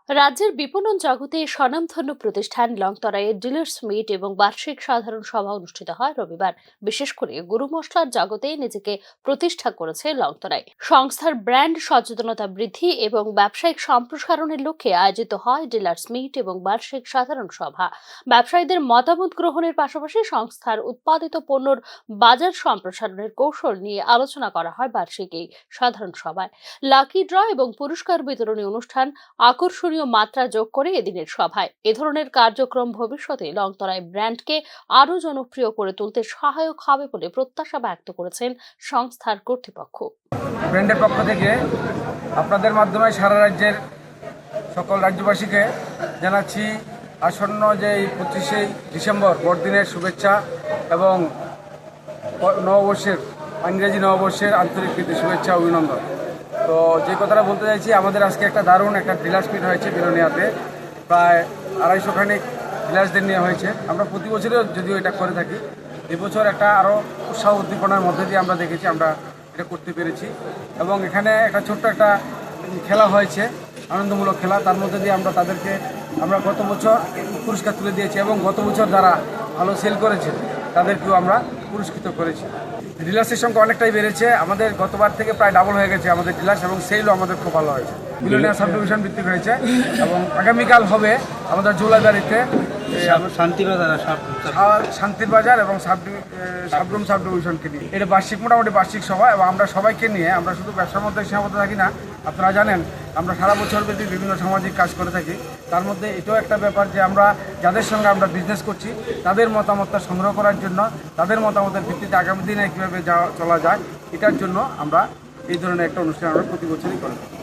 রাজ্যের বিপণন জগতে স্বনামধন্য প্রতিষ্ঠান লংতরাইয়ের ডিলার্স মিট এবং বার্ষিক সাধারণ সভা অনুষ্ঠিত হয় রবিবার। বিশেষ করে গরু মশলার জগতে নিজেকে প্রতিষ্ঠা করেছে লংতরাই। সংস্থার ব্র্যান্ড সচেতনতা বৃদ্ধি এবং ব্যবসায়িক সম্প্রসারণের লক্ষ্যে আয়োজিত হয় ডিলার্স মিট এবং বার্ষিক সাধারণ সভা। ব্যবসায়ীদের মতামত গ্রহণের পাশাপাশি সংস্থার উৎপাদিত পণ্যর বাজার সম্প্রসারণের কৌশল নিয়ে আলোচনা করা হয় বার্ষিক এই সাধারণ সভায়। লাকি ড্র এবং পুরস্কার বিতরণী অনুষ্ঠান আকর্ষণীয় মাত্রা যোগ করে এদিনের সভায়। এ ধরনের কার্যক্রম ভবিষ্যতে লংতরাই ব্র্যান্ডকে আরো জনপ্রিয় করে তুলতে সহায়ক হবে বলে প্রত্যাশা ব্যক্ত করেছেন সংস্থার কর্তৃপক্ষ। ব্র্যান্ডের পক্ষ থেকে আপনাদের মাধ্যমে সারা রাজ্যের সকল রাজ্যবাসীকে জানাচ্ছি আসন্ন যে এই 25শে ডিসেম্বর বড়দিনের শুভেচ্ছা এবং নববর্ষের ইংরেজি নববর্ষের আন্তরিক প্রীতি শুভেচ্ছা অভিনন্দন। তো যে কথাটা বলতে চাইছি, আমাদের আজকে একটা দারুণ একটা ডিলার্স মিট হয়েছে বিলোনিয়াতে। প্রায় 250 খানিক ডিলার্সদের নিয়ে হয়েছে। আমরা প্রতি বছরেও যদিও এটা করে থাকি, এবছর একটা আরও উৎসাহ উদ্দীপনার মধ্যে দিয়ে আমরা দেখেছি, আমরা এটা করতে পেরেছি। এবং এখানে একটা ছোট্ট একটা খেলা হয়েছে, আনন্দমূলক খেলা। তার মধ্যে দিয়ে তাদেরকে আমরা গত বছর পুরস্কার তুলে দিয়েছি এবং গত বছর যারা ভালো সেল করেছে তাদেরকেও আমরা পুরস্কৃত করেছি। ডিলার্সের সংখ্যা অনেকটাই বেড়েছে, আমাদের গতবার থেকে প্রায় ডাবল হয়ে গেছে আমাদের ডিলার্স, এবং সেলও আমাদের খুব ভালো হয়েছে। বিলোনিয়া সাব ডিভিশন ভিত্তিক হয়েছে এবং আগামীকাল হবে আমাদের জোলাইবাড়িতে শান্তির বাজার এবং সাবরুম সাব ডিভিশনকে নিয়ে এটা মোটামুটি বার্ষিক সভা। এবং আমরা সবাইকে নিয়ে, আমরা শুধু ব্যবসার মধ্যে সীমাবদ্ধ থাকি না। আপনারা জানেন আমরা সারা বছর ব্যাপী বিভিন্ন সামাজিক কাজ করে থাকি। তার মধ্যে এটাও একটা ব্যাপার যে আমরা যাদের সঙ্গে আমরা বিজনেস করছি তাদের মতামতটা সংগ্রহ করার জন্য, তাদের মতামতের ভিত্তিতে আগামী দিনে কীভাবে চলা যায় এটার জন্য আমরা এই ধরনের একটা অনুষ্ঠান আমরা প্রতি বছরই করে থাকি।